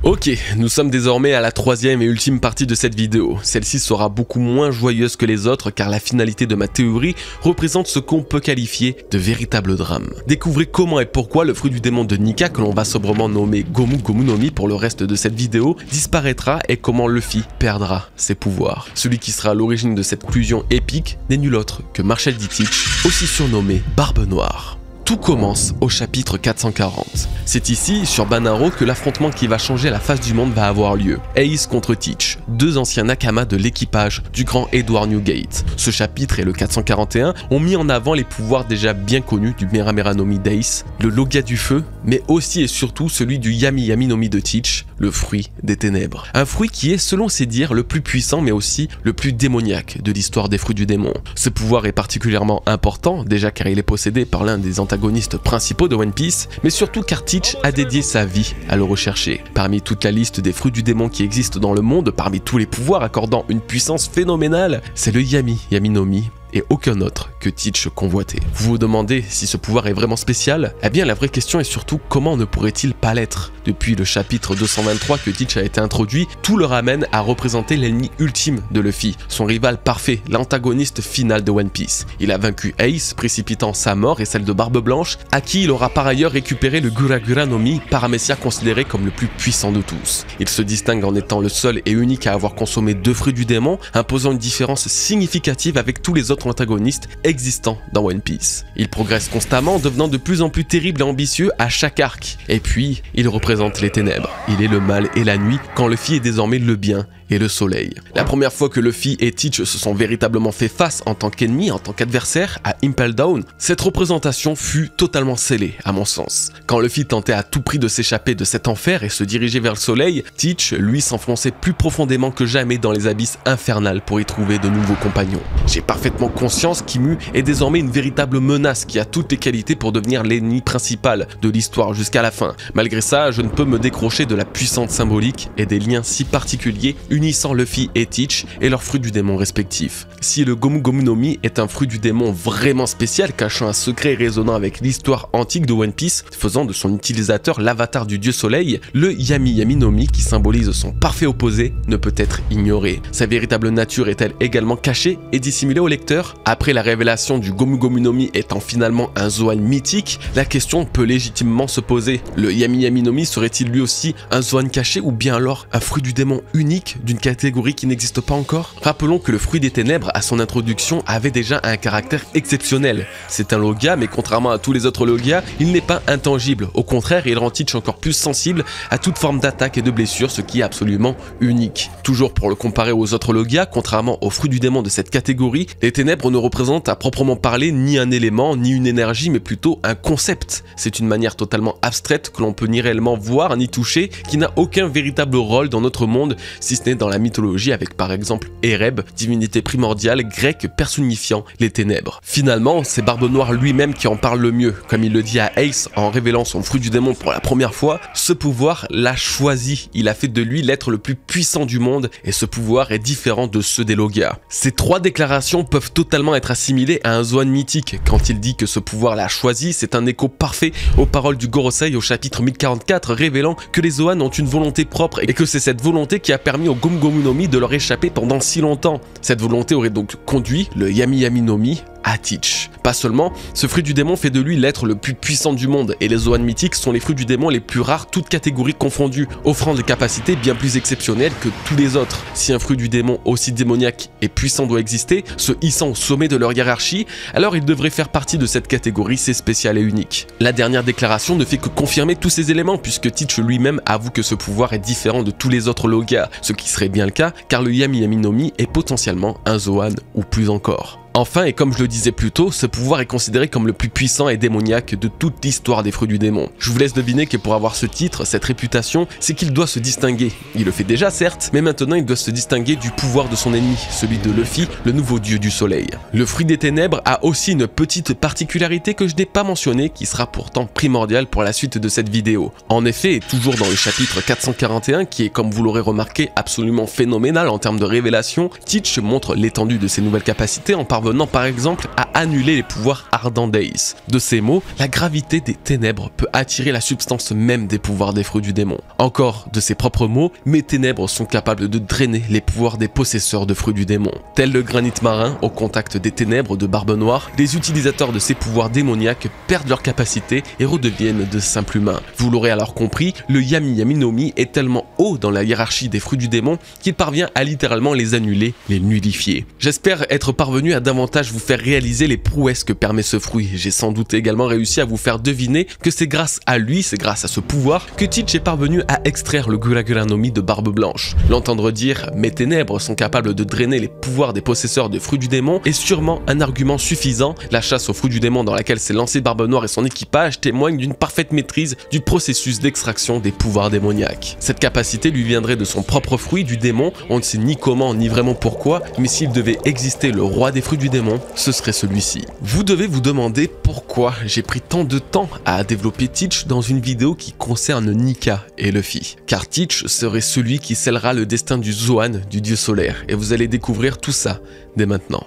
Ok, nous sommes désormais à la troisième et ultime partie de cette vidéo. Celle-ci sera beaucoup moins joyeuse que les autres car la finalité de ma théorie représente ce qu'on peut qualifier de véritable drame. Découvrez comment et pourquoi le fruit du démon de Nika, que l'on va sobrement nommer Gomu Gomu no Mi pour le reste de cette vidéo, disparaîtra et comment Luffy perdra ses pouvoirs. Celui qui sera à l'origine de cette conclusion épique n'est nul autre que Marshall D. Teach, aussi surnommé Barbe Noire. Tout commence au chapitre 440. C'est ici, sur Banaro, que l'affrontement qui va changer la face du monde va avoir lieu. Ace contre Teach, deux anciens Nakama de l'équipage du grand Edward Newgate. Ce chapitre et le 441 ont mis en avant les pouvoirs déjà bien connus du Mera Mera no Mi d'Ace, le Logia du feu, mais aussi et surtout celui du Yami Yami no Mi de Teach, le fruit des ténèbres. Un fruit qui est, selon ses dires, le plus puissant mais aussi le plus démoniaque de l'histoire des fruits du démon. Ce pouvoir est particulièrement important, déjà car il est possédé par l'un des antagonistes principaux de One Piece, mais surtout car Teach a dédié sa vie à le rechercher. Parmi toute la liste des fruits du démon qui existent dans le monde, parmi tous les pouvoirs accordant une puissance phénoménale, c'est le Yami Yami no Mi et aucun autre que Teach convoitait. Vous vous demandez si ce pouvoir est vraiment spécial? Eh bien la vraie question est surtout comment ne pourrait-il pas l'être? Depuis le chapitre 223 que Teach a été introduit, tout le ramène à représenter l'ennemi ultime de Luffy, son rival parfait, l'antagoniste final de One Piece. Il a vaincu Ace, précipitant sa mort et celle de Barbe Blanche, à qui il aura par ailleurs récupéré le Gura Gura no Mi, paramécia considéré comme le plus puissant de tous. Il se distingue en étant le seul et unique à avoir consommé deux fruits du démon, imposant une différence significative avec tous les autres antagonistes existants dans One Piece. Il progresse constamment, devenant de plus en plus terrible et ambitieux à chaque arc. Et puis, il représente les ténèbres. Il est le mal et la nuit, quand Luffy est désormais le bien et le soleil. La première fois que Luffy et Teach se sont véritablement fait face en tant qu'ennemis, en tant qu'adversaires à Impel Down, cette représentation fut totalement scellée à mon sens. Quand Luffy tentait à tout prix de s'échapper de cet enfer et se diriger vers le soleil, Teach, lui, s'enfonçait plus profondément que jamais dans les abysses infernales pour y trouver de nouveaux compagnons. J'ai parfaitement conscience qu'Imu est désormais une véritable menace qui a toutes les qualités pour devenir l'ennemi principal de l'histoire jusqu'à la fin. Malgré ça, je ne peux me décrocher de la puissante symbolique et des liens si particuliers unissant Luffy et Teach et leurs fruits du démon respectifs. Si le Gomu Gomu no Mi est un fruit du démon vraiment spécial cachant un secret résonnant avec l'histoire antique de One Piece, faisant de son utilisateur l'avatar du dieu soleil, le Yami Yami no Mi qui symbolise son parfait opposé ne peut être ignoré. Sa véritable nature est-elle également cachée et dissimulée au lecteur? Après la révélation du Gomu Gomu no Mi étant finalement un Zoan mythique, la question peut légitimement se poser. Le Yami Yami no Mi serait-il lui aussi un Zoan caché ou bien alors un fruit du démon unique d'une catégorie qui n'existe pas encore? Rappelons que le fruit des ténèbres à son introduction avait déjà un caractère exceptionnel. C'est un Logia, mais contrairement à tous les autres Logia, il n'est pas intangible. Au contraire, il rend Teach encore plus sensible à toute forme d'attaque et de blessure, ce qui est absolument unique. Toujours pour le comparer aux autres Logia, contrairement aux fruits du démon de cette catégorie, les ténèbres ne représentent à proprement parler ni un élément, ni une énergie, mais plutôt un concept. C'est une manière totalement abstraite que l'on peut ni réellement voir ni toucher, qui n'a aucun véritable rôle dans notre monde, si ce n'est dans la mythologie avec par exemple Ereb, divinité primordiale grecque personnifiant les ténèbres. Finalement, c'est Barbe Noire lui-même qui en parle le mieux. Comme il le dit à Ace en révélant son fruit du démon pour la première fois, ce pouvoir l'a choisi. Il a fait de lui l'être le plus puissant du monde et ce pouvoir est différent de ceux des Logia. Ces trois déclarations peuvent totalement être assimilées à un Zoan mythique. Quand il dit que ce pouvoir l'a choisi, c'est un écho parfait aux paroles du Gorosei au chapitre 1044 révélant que les Zoan ont une volonté propre et que c'est cette volonté qui a permis au Gomu Gomu no Mi de leur échapper pendant si longtemps. Cette volonté aurait donc conduit le Yami Yami no Mi à Teach. Pas seulement, ce fruit du démon fait de lui l'être le plus puissant du monde et les Zoan mythiques sont les fruits du démon les plus rares, toutes catégories confondues, offrant des capacités bien plus exceptionnelles que tous les autres. Si un fruit du démon aussi démoniaque et puissant doit exister, se hissant au sommet de leur hiérarchie, alors il devrait faire partie de cette catégorie, c'est spécial et unique. La dernière déclaration ne fait que confirmer tous ces éléments puisque Teach lui-même avoue que ce pouvoir est différent de tous les autres Logia, ce qui serait bien le cas car le Yami Yami no Mi est potentiellement un Zoan ou plus encore. Enfin, et comme je le disais plus tôt, ce pouvoir est considéré comme le plus puissant et démoniaque de toute l'histoire des fruits du démon. Je vous laisse deviner que pour avoir ce titre, cette réputation, c'est qu'il doit se distinguer. Il le fait déjà certes, mais maintenant il doit se distinguer du pouvoir de son ennemi, celui de Luffy, le nouveau dieu du soleil. Le fruit des ténèbres a aussi une petite particularité que je n'ai pas mentionnée, qui sera pourtant primordiale pour la suite de cette vidéo. En effet, et toujours dans le chapitre 441, qui est comme vous l'aurez remarqué absolument phénoménal en termes de révélation, Teach montre l'étendue de ses nouvelles capacités en parvenant par exemple à annuler les pouvoirs ardents d'Ace. De ces mots, la gravité des ténèbres peut attirer la substance même des pouvoirs des fruits du démon. Encore de ses propres mots, mes ténèbres sont capables de drainer les pouvoirs des possesseurs de fruits du démon. Tel le granit marin au contact des ténèbres de Barbe Noire, les utilisateurs de ces pouvoirs démoniaques perdent leur capacité et redeviennent de simples humains. Vous l'aurez alors compris, le Yami Yami no Mi est tellement haut dans la hiérarchie des fruits du démon qu'il parvient à littéralement les annuler, les nullifier. J'espère être parvenu à davantage vous faire réaliser les prouesses que permet ce fruit. J'ai sans doute également réussi à vous faire deviner que c'est grâce à lui, c'est grâce à ce pouvoir que Teach est parvenu à extraire le Gura Gura no Mi de Barbe Blanche. L'entendre dire « mes ténèbres sont capables de drainer les pouvoirs des possesseurs de fruits du démon » est sûrement un argument suffisant. La chasse aux fruits du démon dans laquelle s'est lancé Barbe Noire et son équipage témoigne d'une parfaite maîtrise du processus d'extraction des pouvoirs démoniaques. Cette capacité lui viendrait de son propre fruit du démon, on ne sait ni comment ni vraiment pourquoi, mais s'il devait exister le roi des fruits du démon, ce serait celui-ci. Vous devez vous demander pourquoi j'ai pris tant de temps à développer Teach dans une vidéo qui concerne Nika et Luffy. Car Teach serait celui qui scellera le destin du Zoan, du dieu solaire, et vous allez découvrir tout ça dès maintenant.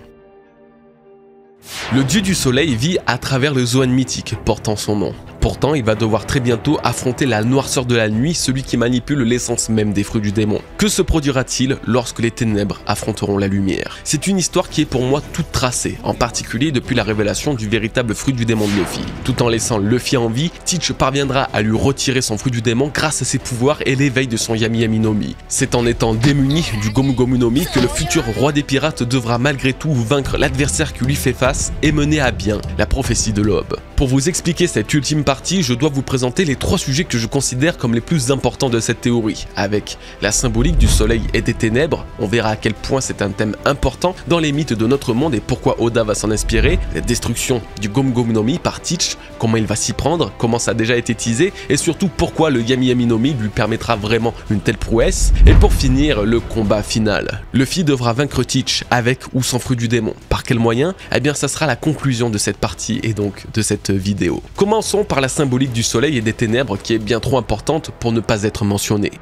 Le dieu du soleil vit à travers le Zoan mythique portant son nom. Pourtant, il va devoir très bientôt affronter la noirceur de la nuit, celui qui manipule l'essence même des fruits du démon. Que se produira-t-il lorsque les ténèbres affronteront la lumière? C'est une histoire qui est pour moi toute tracée, en particulier depuis la révélation du véritable fruit du démon de Luffy. Tout en laissant Luffy en vie, Teach parviendra à lui retirer son fruit du démon grâce à ses pouvoirs et l'éveil de son Yami Yami no Mi. C'est en étant démuni du Gomu Gomu no Mi que le futur roi des pirates devra malgré tout vaincre l'adversaire qui lui fait face et mener à bien la prophétie de l'aube. Pour vous expliquer cette ultime partie partie, je dois vous présenter les 3 sujets que je considère comme les plus importants de cette théorie, avec la symbolique du soleil et des ténèbres, on verra à quel point c'est un thème important dans les mythes de notre monde et pourquoi Oda va s'en inspirer, la destruction du Gomu Gomu no Mi par Teach, comment il va s'y prendre, comment ça a déjà été teasé, et surtout pourquoi le Yami Yami no Mi lui permettra vraiment une telle prouesse, et pour finir, le combat final. Luffy devra vaincre Teach avec ou sans fruit du démon. Par quel moyen? Eh bien ça sera la conclusion de cette partie et donc de cette vidéo. Commençons par la symbolique du soleil et des ténèbres qui est bien trop importante pour ne pas être mentionnée.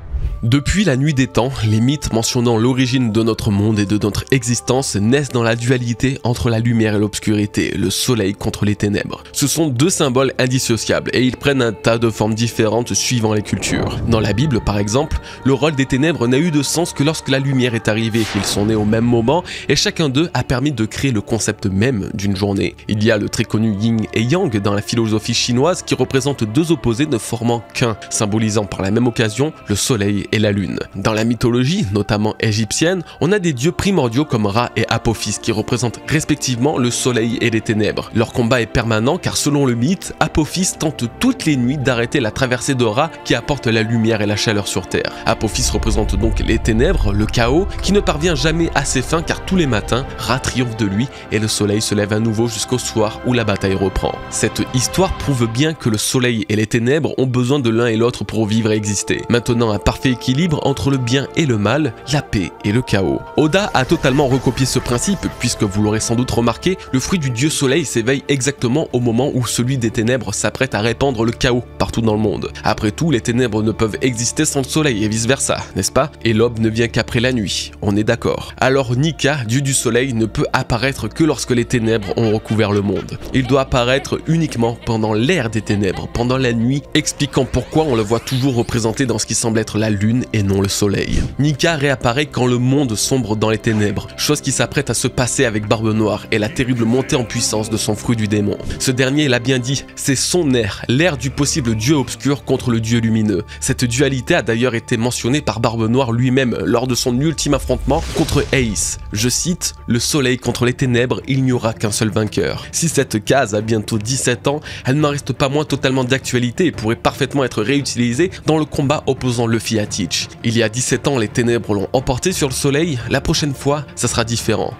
Depuis la nuit des temps, les mythes mentionnant l'origine de notre monde et de notre existence naissent dans la dualité entre la lumière et l'obscurité, le soleil contre les ténèbres. Ce sont 2 symboles indissociables et ils prennent un tas de formes différentes suivant les cultures. Dans la Bible par exemple, le rôle des ténèbres n'a eu de sens que lorsque la lumière est arrivée. Ils sont nés au même moment et chacun d'eux a permis de créer le concept même d'une journée. Il y a le très connu Yin et Yang dans la philosophie chinoise qui représentent 2 opposés ne formant qu'un, symbolisant par la même occasion le soleil et la lune. Dans la mythologie, notamment égyptienne, on a des dieux primordiaux comme Ra et Apophis qui représentent respectivement le soleil et les ténèbres. Leur combat est permanent car selon le mythe, Apophis tente toutes les nuits d'arrêter la traversée de Ra qui apporte la lumière et la chaleur sur Terre. Apophis représente donc les ténèbres, le chaos, qui ne parvient jamais à ses fins car tous les matins, Ra triomphe de lui et le soleil se lève à nouveau jusqu'au soir où la bataille reprend. Cette histoire prouve bien que le soleil et les ténèbres ont besoin de l'un et l'autre pour vivre et exister. Maintenant, un parfait équilibre entre le bien et le mal, la paix et le chaos. Oda a totalement recopié ce principe puisque vous l'aurez sans doute remarqué, le fruit du dieu soleil s'éveille exactement au moment où celui des ténèbres s'apprête à répandre le chaos partout dans le monde. Après tout, les ténèbres ne peuvent exister sans le soleil et vice versa, n'est-ce pas? Et l'aube ne vient qu'après la nuit, on est d'accord. Alors Nika, dieu du soleil, ne peut apparaître que lorsque les ténèbres ont recouvert le monde. Il doit apparaître uniquement pendant l'ère des ténèbres, pendant la nuit, expliquant pourquoi on le voit toujours représenté dans ce qui semble être la lune et non le soleil. Nika réapparaît quand le monde sombre dans les ténèbres, chose qui s'apprête à se passer avec Barbe Noire et la terrible montée en puissance de son fruit du démon. Ce dernier l'a bien dit, c'est son ère, l'ère du possible dieu obscur contre le dieu lumineux. Cette dualité a d'ailleurs été mentionnée par Barbe Noire lui-même lors de son ultime affrontement contre Ace. Je cite, le soleil contre les ténèbres, il n'y aura qu'un seul vainqueur. Si cette case a bientôt 17 ans, elle n'en reste pas moins totalement d'actualité et pourrait parfaitement être réutilisée dans le combat opposant Luffy à Teach. Il y a 17 ans, les ténèbres l'ont emporté sur le soleil, la prochaine fois, ça sera différent.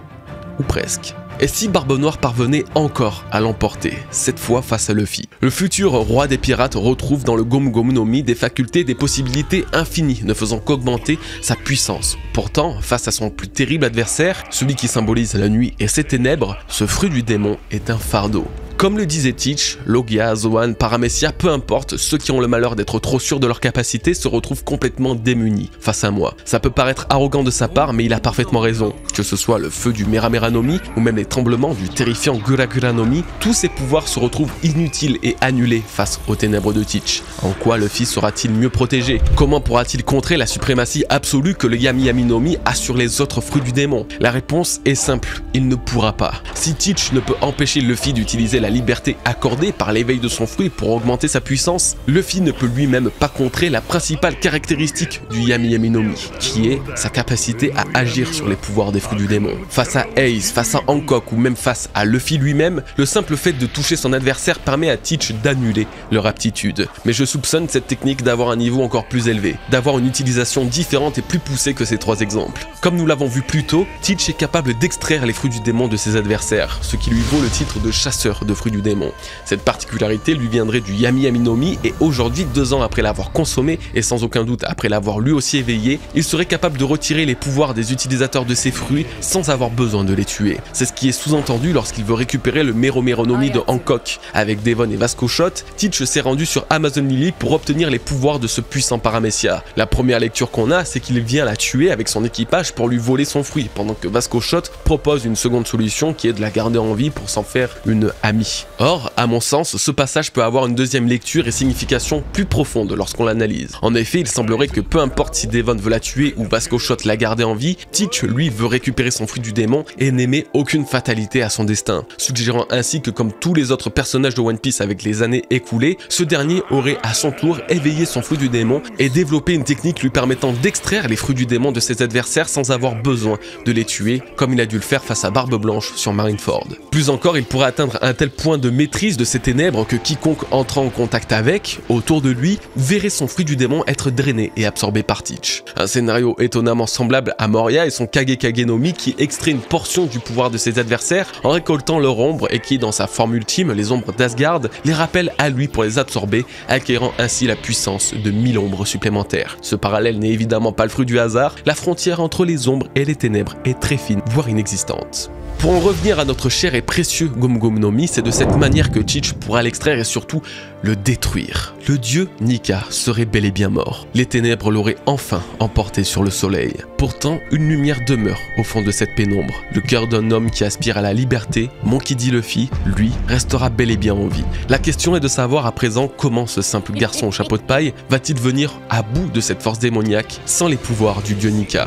Ou presque. Et si Barbe Noire parvenait encore à l'emporter, cette fois face à Luffy? Le futur roi des pirates retrouve dans le Gomu Gomu no Mi des facultés, des possibilités infinies, ne faisant qu'augmenter sa puissance. Pourtant, face à son plus terrible adversaire, celui qui symbolise la nuit et ses ténèbres, ce fruit du démon est un fardeau. Comme le disait Teach, Logia, Zoan, Paramecia, peu importe, ceux qui ont le malheur d'être trop sûrs de leur capacité se retrouvent complètement démunis face à moi. Ça peut paraître arrogant de sa part, mais il a parfaitement raison. Que ce soit le feu du Mera Mera no Mi, ou même les tremblements du terrifiant Gura Gura no Mi, tous ces pouvoirs se retrouvent inutiles et annulés face aux ténèbres de Teach. En quoi Luffy sera-t-il mieux protégé? Comment pourra-t-il contrer la suprématie absolue que le Yami Yami no Mi a sur les autres fruits du démon? La réponse est simple, il ne pourra pas. Si Teach ne peut empêcher Luffy d'utiliser la liberté accordée par l'éveil de son fruit pour augmenter sa puissance, Luffy ne peut lui-même pas contrer la principale caractéristique du Yami Yami no Mi, qui est sa capacité à agir sur les pouvoirs des fruits du démon. Face à Ace, face à Hancock ou même face à Luffy lui-même, le simple fait de toucher son adversaire permet à Teach d'annuler leur aptitude. Mais je soupçonne cette technique d'avoir un niveau encore plus élevé, d'avoir une utilisation différente et plus poussée que ces 3 exemples. Comme nous l'avons vu plus tôt, Teach est capable d'extraire les fruits du démon de ses adversaires, ce qui lui vaut le titre de chasseur de fruits du démon. Cette particularité lui viendrait du Yami Yami no Mi et aujourd'hui, 2 ans après l'avoir consommé et sans aucun doute après l'avoir lui aussi éveillé, il serait capable de retirer les pouvoirs des utilisateurs de ces fruits sans avoir besoin de les tuer. C'est ce qui est sous-entendu lorsqu'il veut récupérer le Mero Mero no Mi de Hancock. Avec Devon et Vasco Shot, Teach s'est rendu sur Amazon Lily pour obtenir les pouvoirs de ce puissant Paramecia. La première lecture qu'on a, c'est qu'il vient la tuer avec son équipage pour lui voler son fruit, pendant que Vasco Shot propose une seconde solution qui est de la garder en vie pour s'en faire une amie. Or, à mon sens, ce passage peut avoir une deuxième lecture et signification plus profonde lorsqu'on l'analyse. En effet, il semblerait que peu importe si Devon veut la tuer ou Vasco Shot la garder en vie, Teach, lui, veut récupérer son fruit du démon et n'émet aucune fatalité à son destin, suggérant ainsi que comme tous les autres personnages de One Piece avec les années écoulées, ce dernier aurait à son tour éveillé son fruit du démon et développé une technique lui permettant d'extraire les fruits du démon de ses adversaires sans avoir besoin de les tuer, comme il a dû le faire face à Barbe Blanche sur Marineford. Plus encore, il pourrait atteindre un tel point de maîtrise de ces ténèbres que quiconque entrant en contact avec, autour de lui, verrait son fruit du démon être drainé et absorbé par Teach. Un scénario étonnamment semblable à Moria et son Kage no Mi qui extrait une portion du pouvoir de ses adversaires en récoltant leur ombre et qui, dans sa forme ultime, les ombres d'Asgard, les rappelle à lui pour les absorber, acquérant ainsi la puissance de 1000 ombres supplémentaires. Ce parallèle n'est évidemment pas le fruit du hasard, la frontière entre les ombres et les ténèbres est très fine, voire inexistante. Pour en revenir à notre cher et précieux Gum no Mi, c'est de cette manière que Teach pourra l'extraire et surtout le détruire. Le dieu Nika serait bel et bien mort. Les ténèbres l'auraient enfin emporté sur le soleil. Pourtant, une lumière demeure au fond de cette pénombre. Le cœur d'un homme qui aspire à la liberté, Monkey D. Luffy, lui, restera bel et bien en vie. La question est de savoir à présent comment ce simple garçon au chapeau de paille va-t-il venir à bout de cette force démoniaque sans les pouvoirs du dieu Nika.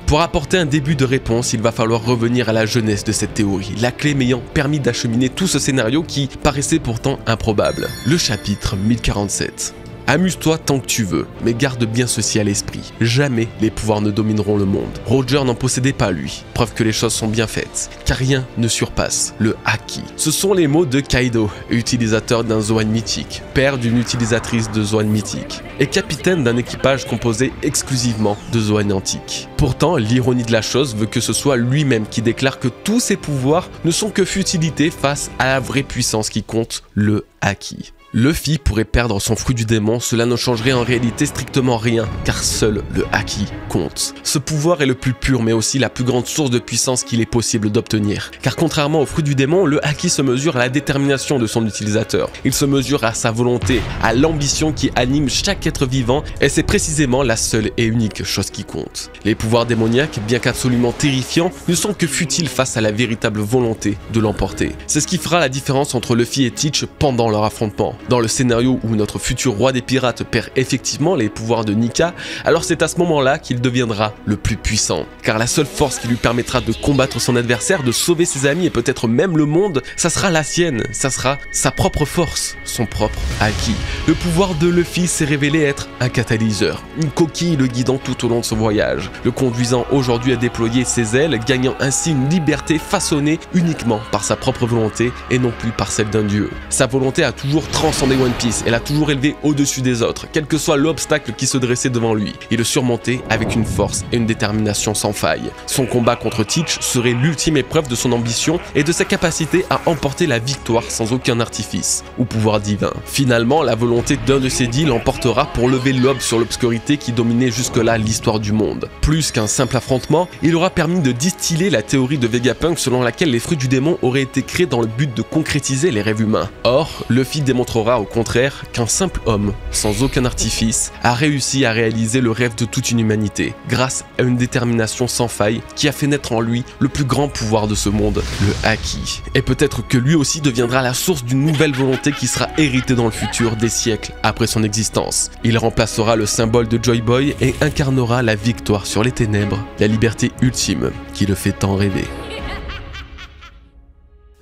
Pour apporter un début de réponse, il va falloir revenir à la jeunesse de cette théorie, la clé m'ayant permis d'acheminer tout ce scénario qui paraissait pourtant improbable. Le chapitre 1047. Amuse-toi tant que tu veux, mais garde bien ceci à l'esprit. Jamais les pouvoirs ne domineront le monde. Roger n'en possédait pas lui, preuve que les choses sont bien faites, car rien ne surpasse le Haki. Ce sont les mots de Kaido, utilisateur d'un Zoan mythique, père d'une utilisatrice de Zoan mythique, et capitaine d'un équipage composé exclusivement de Zoan antiques. Pourtant, l'ironie de la chose veut que ce soit lui-même qui déclare que tous ses pouvoirs ne sont que futilité face à la vraie puissance qui compte, le Haki. Luffy pourrait perdre son fruit du démon, cela ne changerait en réalité strictement rien, car seul le Haki compte. Ce pouvoir est le plus pur, mais aussi la plus grande source de puissance qu'il est possible d'obtenir. Car contrairement au fruit du démon, le Haki se mesure à la détermination de son utilisateur. Il se mesure à sa volonté, à l'ambition qui anime chaque être vivant, et c'est précisément la seule et unique chose qui compte. Les pouvoirs démoniaques, bien qu'absolument terrifiants, ne sont que futiles face à la véritable volonté de l'emporter. C'est ce qui fera la différence entre Luffy et Teach pendant leur affrontement. Dans le scénario où notre futur roi des pirates perd effectivement les pouvoirs de Nika, alors c'est à ce moment-là qu'il deviendra le plus puissant. Car la seule force qui lui permettra de combattre son adversaire, de sauver ses amis et peut-être même le monde, ça sera la sienne, ça sera sa propre force, son propre Haki. Le pouvoir de Luffy s'est révélé être un catalyseur, une coquille le guidant tout au long de ce voyage, le conduisant aujourd'hui à déployer ses ailes, gagnant ainsi une liberté façonnée uniquement par sa propre volonté et non plus par celle d'un dieu. Sa volonté a toujours transcendé One Piece et l'a toujours élevé au-dessus des autres, quel que soit l'obstacle qui se dressait devant lui, et le surmonter avec une force et une détermination sans faille. Son combat contre Teach serait l'ultime épreuve de son ambition et de sa capacité à emporter la victoire sans aucun artifice ou pouvoir divin. Finalement, la volonté d'un de ses dix l'emportera pour lever l'aube sur l'obscurité qui dominait jusque-là l'histoire du monde. Plus qu'un simple affrontement, il aura permis de distiller la théorie de Vegapunk selon laquelle les fruits du démon auraient été créés dans le but de concrétiser les rêves humains. Or, Luffy démontrera au contraire qu'un simple homme, sans aucun artifice, a réussi à réaliser le rêve de toute une humanité, grâce à une détermination sans faille qui a fait naître en lui le plus grand pouvoir de ce monde, le Haki. Et peut-être que lui aussi deviendra la source d'une nouvelle volonté qui sera héritée dans le futur des siècles après son existence. Il remplacera le symbole de Joy Boy et incarnera la victoire sur les ténèbres, la liberté ultime qui le fait tant rêver.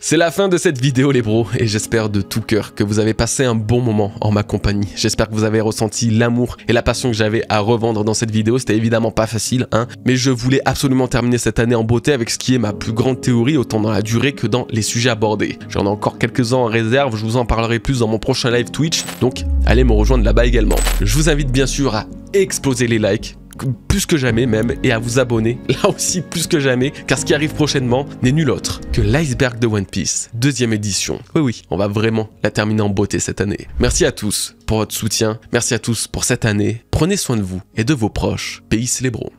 C'est la fin de cette vidéo les bros, et j'espère de tout cœur que vous avez passé un bon moment en ma compagnie. J'espère que vous avez ressenti l'amour et la passion que j'avais à revendre dans cette vidéo. C'était évidemment pas facile, hein, mais je voulais absolument terminer cette année en beauté avec ce qui est ma plus grande théorie, autant dans la durée que dans les sujets abordés. J'en ai encore quelques-uns en réserve, je vous en parlerai plus dans mon prochain live Twitch, donc allez me rejoindre là-bas également. Je vous invite bien sûr à exploser les likes, plus que jamais même, et à vous abonner, là aussi plus que jamais, car ce qui arrive prochainement n'est nul autre que l'iceberg de One Piece, 2e édition. Oui, on va vraiment la terminer en beauté cette année. Merci à tous pour votre soutien, merci à tous pour cette année, prenez soin de vous et de vos proches, Peace les bros.